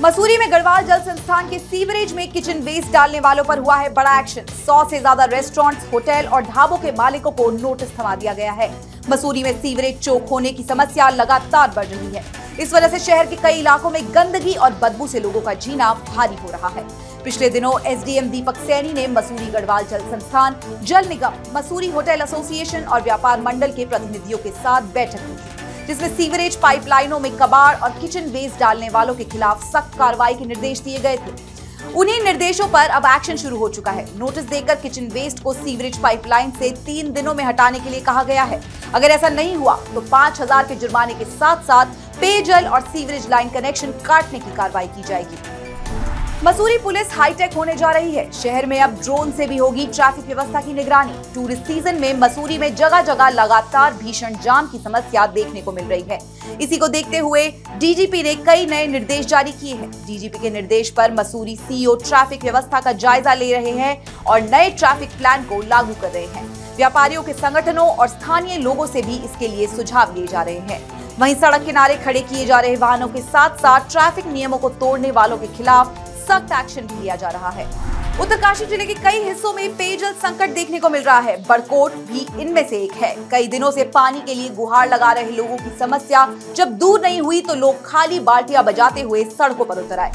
मसूरी में गढ़वाल जल संस्थान के सीवरेज में किचन वेस्ट डालने वालों पर हुआ है बड़ा एक्शन। 100 से ज्यादा रेस्टोरेंट्स, होटल और ढाबों के मालिकों को नोटिस थमा दिया गया है। मसूरी में सीवरेज चोक होने की समस्या लगातार बढ़ रही है। इस वजह से शहर के कई इलाकों में गंदगी और बदबू से लोगों का जीना भारी हो रहा है। पिछले दिनों एसडीएम दीपक सैनी ने मसूरी गढ़वाल जल संस्थान, जल निगम, मसूरी होटल एसोसिएशन और व्यापार मंडल के प्रतिनिधियों के साथ बैठक की थी, जिसमें सीवरेज पाइपलाइनों में कबाड़ और किचन वेस्ट डालने वालों के खिलाफ सख्त कार्रवाई के निर्देश दिए गए थे। उन्हीं निर्देशों पर अब एक्शन शुरू हो चुका है। नोटिस देकर किचन वेस्ट को सीवरेज पाइपलाइन से 3 दिनों में हटाने के लिए कहा गया है। अगर ऐसा नहीं हुआ तो 5,000 के जुर्माने के साथ साथ पेयजल और सीवरेज लाइन कनेक्शन काटने की कार्रवाई की जाएगी। मसूरी पुलिस हाईटेक होने जा रही है। शहर में अब ड्रोन से भी होगी ट्रैफिक व्यवस्था की निगरानी। टूरिस्ट सीजन में मसूरी में जगह जगह लगातार भीषण जाम की समस्या देखने को मिल रही है। इसी को देखते हुए डीजीपी ने कई नए निर्देश जारी किए हैं। डीजीपी के निर्देश पर मसूरी सीईओ ट्रैफिक व्यवस्था का जायजा ले रहे हैं और नए ट्रैफिक प्लान को लागू कर रहे हैं। व्यापारियों के संगठनों और स्थानीय लोगों से भी इसके लिए सुझाव लिए जा रहे हैं। वहीं सड़क किनारे खड़े किए जा रहे वाहनों के साथ साथ ट्रैफिक नियमों को तोड़ने वालों के खिलाफ सख्त एक्शन भी लिया जा रहा है। उत्तरकाशी जिले के कई हिस्सों में पेयजल संकट देखने को मिल रहा है। बड़कोट भी इनमें से एक है। कई दिनों से पानी के लिए गुहार लगा रहे लोगों की समस्या जब दूर नहीं हुई तो लोग खाली बाल्टियां बजाते हुए सड़कों पर उतर आए।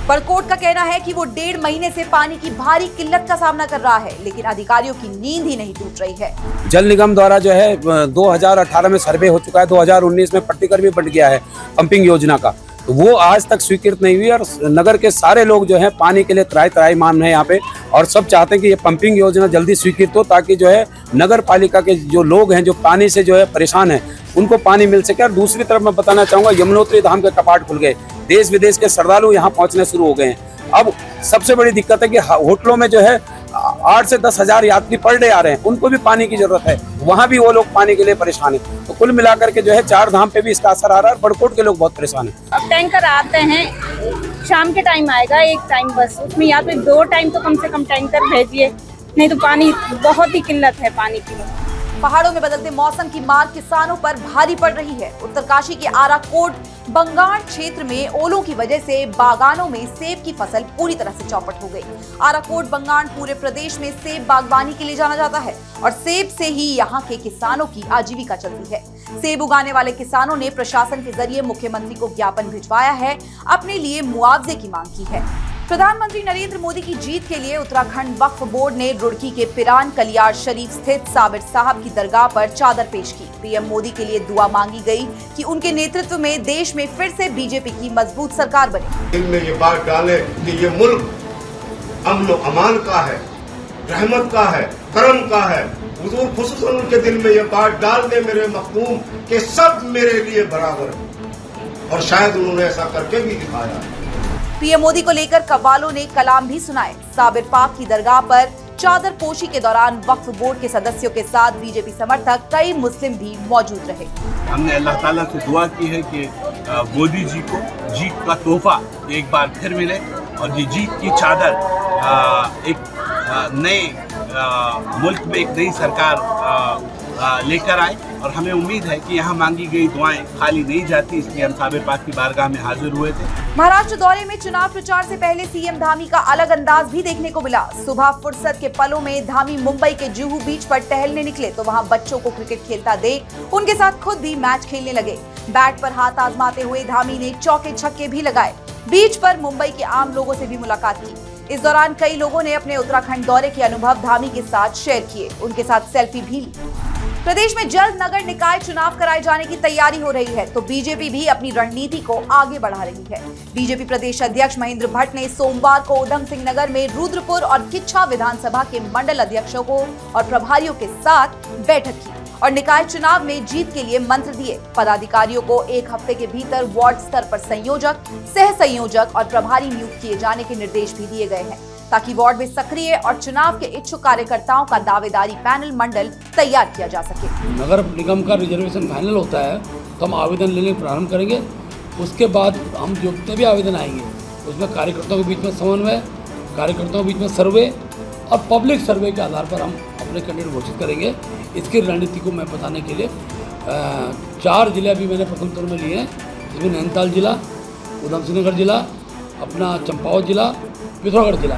बड़कोट का कहना है कि वो 1.5 महीने से पानी की भारी किल्लत का सामना कर रहा है, लेकिन अधिकारियों की नींद ही नहीं टूट रही है। जल निगम द्वारा जो है 2018 में सर्वे हो चुका है, 2019 में पट्टीकर भी बट गया है पंपिंग योजना का, तो वो आज तक स्वीकृत नहीं हुई और नगर के सारे लोग जो है पानी के लिए त्राही मान रहे हैं यहाँ पे और सब चाहते हैं कि ये पंपिंग योजना जल्दी स्वीकृत हो ताकि जो है नगर पालिका के जो लोग हैं जो पानी से जो है परेशान हैं उनको पानी मिल सके। और दूसरी तरफ मैं बताना चाहूँगा, यमुनोत्री धाम के कपाट खुल गए, देश विदेश के श्रद्धालु यहाँ पहुँचने शुरू हो गए हैं। अब सबसे बड़ी दिक्कत है कि होटलों में जो है 8 से 10 हजार यात्री पर डे आ रहे हैं, उनको भी पानी की जरूरत है, वहाँ भी वो लोग पानी के लिए परेशान है। तो कुल मिलाकर के जो है 4 धाम पे भी इसका असर आ रहा है और बड़कोट के लोग बहुत परेशान हैं। अब टैंकर आते हैं, शाम के टाइम आएगा 1 टाइम बस, उसमें या तो 2 टाइम तो कम से कम टैंकर भेजिए, नहीं तो पानी बहुत ही किल्लत है पानी की। पहाड़ों में बदलते मौसम की मार किसानों पर भारी पड़ रही है। उत्तरकाशी के आराकोट बंगाण क्षेत्र में ओलों की वजह से बागानों में सेब की फसल पूरी तरह से चौपट हो गई। आराकोट बंगाण पूरे प्रदेश में सेब बागवानी के लिए जाना जाता है और सेब से ही यहाँ के किसानों की आजीविका चलती है। सेब उगाने वाले किसानों ने प्रशासन के जरिए मुख्यमंत्री को ज्ञापन भिजवाया है, अपने लिए मुआवजे की मांग की है। प्रधानमंत्री नरेंद्र मोदी की जीत के लिए उत्तराखंड वक्फ बोर्ड ने रुड़की के पिरान कलियार शरीफ स्थित साबिर साहब की दरगाह पर चादर पेश की। पीएम मोदी के लिए दुआ मांगी गई कि उनके नेतृत्व में देश में फिर से बीजेपी की मजबूत सरकार बने। दिल में ये बात डाले कि ये मुल्क अमन और अमान का है, रहमत का है, करम का है। हुजूर खुसूसन उनके दिल में ये बात डाल दे मेरे मखदूम के सब मेरे लिए बराबर है, और शायद उन्होंने ऐसा करके भी दिखाया। पीएम मोदी को लेकर कव्वालों ने कलाम भी सुनाए। साबिर पाक की दरगाह पर चादर पोशी के दौरान वक्फ बोर्ड के सदस्यों के साथ बीजेपी समर्थक कई मुस्लिम भी मौजूद रहे। हमने अल्लाह ताला से दुआ की है कि मोदी जी को जीत का तोहफा एक बार फिर मिले और ये जीत की चादर एक नए मुल्क में एक नई सरकार लेकर आए और हमें उम्मीद है कि यहाँ मांगी गई दुआएं खाली नहीं जाती, इसलिए हम साबिर पाक की बारगाह में हाजिर हुए थे। महाराष्ट्र दौरे में चुनाव प्रचार से पहले सीएम धामी का अलग अंदाज भी देखने को मिला। सुबह फुर्सत के पलों में धामी मुंबई के जुहू बीच पर टहलने निकले तो वहां बच्चों को क्रिकेट खेलता देख उनके साथ खुद भी मैच खेलने लगे। बैट पर हाथ आजमाते हुए धामी ने चौके छक्के भी लगाए। बीच पर मुंबई के आम लोगों से भी मुलाकात की। इस दौरान कई लोगों ने अपने उत्तराखंड दौरे के अनुभव धामी के साथ शेयर किए, उनके साथ सेल्फी भी ली। प्रदेश में जल्द नगर निकाय चुनाव कराए जाने की तैयारी हो रही है तो बीजेपी भी अपनी रणनीति को आगे बढ़ा रही है। बीजेपी प्रदेश अध्यक्ष महेंद्र भट्ट ने सोमवार को उधम सिंह नगर में रुद्रपुर और किच्छा विधानसभा के मंडल अध्यक्षों को और प्रभारियों के साथ बैठक की और निकाय चुनाव में जीत के लिए मंत्र दिए। पदाधिकारियों को 1 हफ्ते के भीतर वार्ड स्तर पर संयोजक, सह संयोजक और प्रभारी नियुक्त किए जाने के निर्देश भी दिए गए हैं ताकि वार्ड में सक्रिय और चुनाव के इच्छुक कार्यकर्ताओं का दावेदारी पैनल मंडल तैयार किया जा सके। नगर निगम का रिजर्वेशन फाइनल होता है तो हम आवेदन लेने प्रारंभ करेंगे। उसके बाद हम जो भी आवेदन आएंगे उसमें कार्यकर्ताओं के बीच में समन्वय, कार्यकर्ताओं के बीच में सर्वे और पब्लिक सर्वे के आधार पर हम अपने कैंडिडेट घोषित करेंगे। इसकी रणनीति को मैं बताने के लिए 4 जिले अभी मैंने प्रथम चरण में लिए हैं, जिसमें नैनीताल जिला, उधमसिंह नगर जिला, अपना चंपावत जिला, पिथौरागढ़ जिला।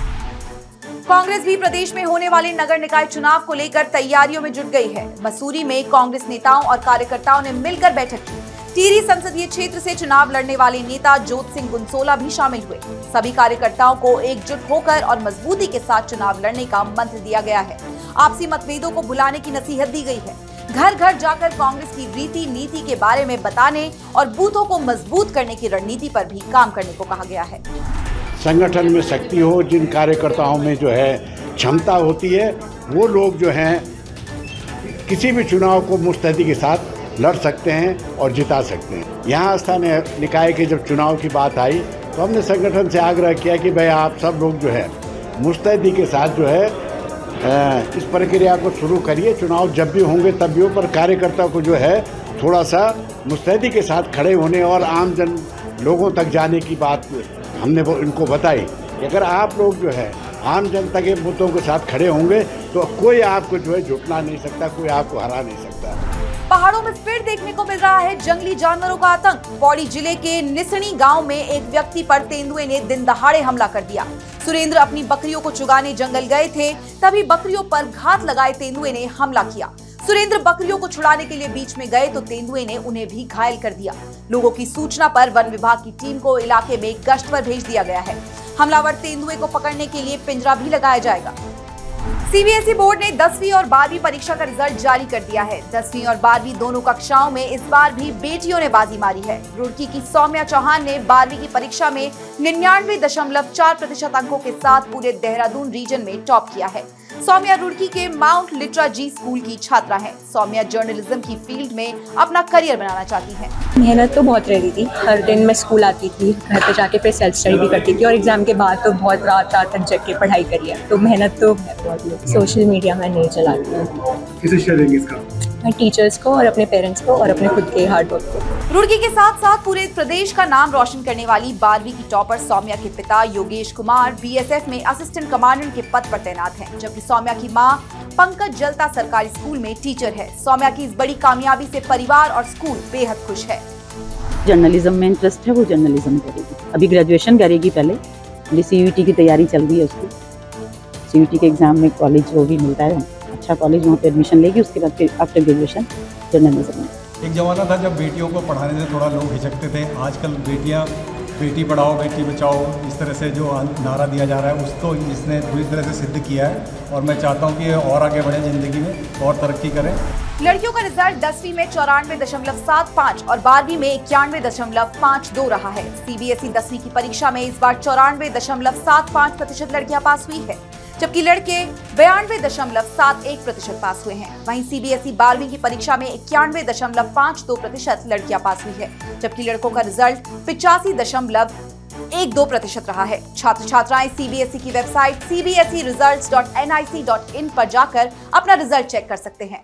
कांग्रेस भी प्रदेश में होने वाले नगर निकाय चुनाव को लेकर तैयारियों में जुट गई है। मसूरी में कांग्रेस नेताओं और कार्यकर्ताओं ने मिलकर बैठक की। टिहरी संसदीय क्षेत्र से चुनाव लड़ने वाले नेता जोत सिंह गुनसोला भी शामिल हुए। सभी कार्यकर्ताओं को एकजुट होकर और मजबूती के साथ चुनाव लड़ने का मंत्र दिया गया है। आपसी मतभेदों को भुलाने की नसीहत दी गई है। घर घर जाकर कांग्रेस की रीति नीति के बारे में बताने और बूथों को मजबूत करने की रणनीति पर भी काम करने को कहा गया है। संगठन में शक्ति हो, जिन कार्यकर्ताओं में जो है क्षमता होती है, वो लोग जो हैं किसी भी चुनाव को मुस्तैदी के साथ लड़ सकते हैं और जिता सकते हैं। यहाँ स्थानीय निकाय के जब चुनाव की बात आई तो हमने संगठन से आग्रह किया कि भाई आप सब लोग जो है मुस्तैदी के साथ जो है इस प्रक्रिया को शुरू करिए। चुनाव जब भी होंगे तब भी हो, पर कार्यकर्ता को जो है थोड़ा सा मुस्तैदी के साथ खड़े होने और आम जन लोगों तक जाने की बात हमने वो इनको बताई कि अगर आप लोग जो है आम जनता के मुद्दों के साथ खड़े होंगे तो कोई आपको जो है झुकना नहीं सकता, कोई आपको हरा नहीं सकता। पहाड़ों में फिर देखने को मिल रहा है जंगली जानवरों का आतंक। पौड़ी जिले के निसणी गांव में एक व्यक्ति पर तेंदुए ने दिन दहाड़े हमला कर दिया। सुरेंद्र अपनी बकरियों को चुगाने जंगल गए थे, तभी बकरियों पर घात लगाए तेंदुए ने हमला किया। सुरेंद्र बकरियों को छुड़ाने के लिए बीच में गए तो तेंदुए ने उन्हें भी घायल कर दिया। लोगों की सूचना पर वन विभाग की टीम को इलाके में गश्त पर भेज दिया गया है। हमलावर तेंदुए को पकड़ने के लिए पिंजरा भी लगाया जाएगा। सीबीएसई बोर्ड ने 10वीं और 12वीं परीक्षा का रिजल्ट जारी कर दिया है। 10वीं और 12वीं दोनों कक्षाओं में इस बार भी बेटियों ने बाजी मारी है। रुड़की की सौम्या चौहान ने 12वीं की परीक्षा में 99.4% अंकों के साथ पूरे देहरादून रीजन में टॉप किया है। सौम्या रुड़की के माउंट लिट्रा जी स्कूल की छात्रा है। सौम्या जर्नलिज्म की फील्ड में अपना करियर बनाना चाहती है। मेहनत तो बहुत रहती थी। हर दिन मैं स्कूल आती थी, घर पे जाके फिर सेल्फ स्टडी भी करती थी और एग्जाम के बाद तो बहुत रात तक जग के पढ़ाई करी है। तो मेहनत तो बहुत। सोशल मीडिया मैं नहीं चलाती हूँ। किसे शेयर देंगे इसका? मैं टीचर्स को और अपने पेरेंट्स को और अपने खुद के हार्ड वर्क को। रुड़की के साथ साथ पूरे प्रदेश का नाम रोशन करने वाली 12वीं की टॉपर सौम्या के पिता योगेश कुमार बीएसएफ में असिस्टेंट कमांडेंट के पद पर तैनात हैं, जबकि सौम्या की मां पंकज जलता सरकारी स्कूल में टीचर है। सौम्या की इस बड़ी कामयाबी से परिवार और स्कूल बेहद खुश है। जर्नलिज्म में इंटरेस्ट है, वो जर्नलिज्म करेगी। अभी ग्रेजुएशन करेगी, पहले CUET की तैयारी चल रही है उसकी। CUET के एग्जाम में कॉलेज जो भी मिलता है अच्छा कॉलेज, वहाँ पे एडमिशन लेगी। उसके बाद फिर आफ्टर ग्रेजुएशन जर्नलिज्म में। एक जमाना था जब बेटियों को पढ़ाने से थोड़ा लोग हिचकते थे। आजकल बेटियां बेटी पढ़ाओ बेटी बचाओ इस तरह से जो नारा दिया जा रहा है उसको इसने पूरी तरह से सिद्ध किया है और मैं चाहता हूं कि ये और आगे बढ़े ज़िंदगी में और तरक्की करें। लड़कियों का रिजल्ट 10वीं में 94.75 और 12वीं में 91.52 रहा है। सीबीएसई 10वीं की परीक्षा में इस बार 94.75% लड़कियां पास हुई है, जबकि लड़के 92.71% पास हुए हैं। वहीं सीबीएसई 12वीं की परीक्षा में 91.52% लड़कियां पास हुई है, जबकि लड़कों का रिजल्ट 85.12% रहा है। छात्र छात्राएं सीबीएसई की वेबसाइट cbseresults.nic.in पर जाकर अपना रिजल्ट चेक कर सकते हैं।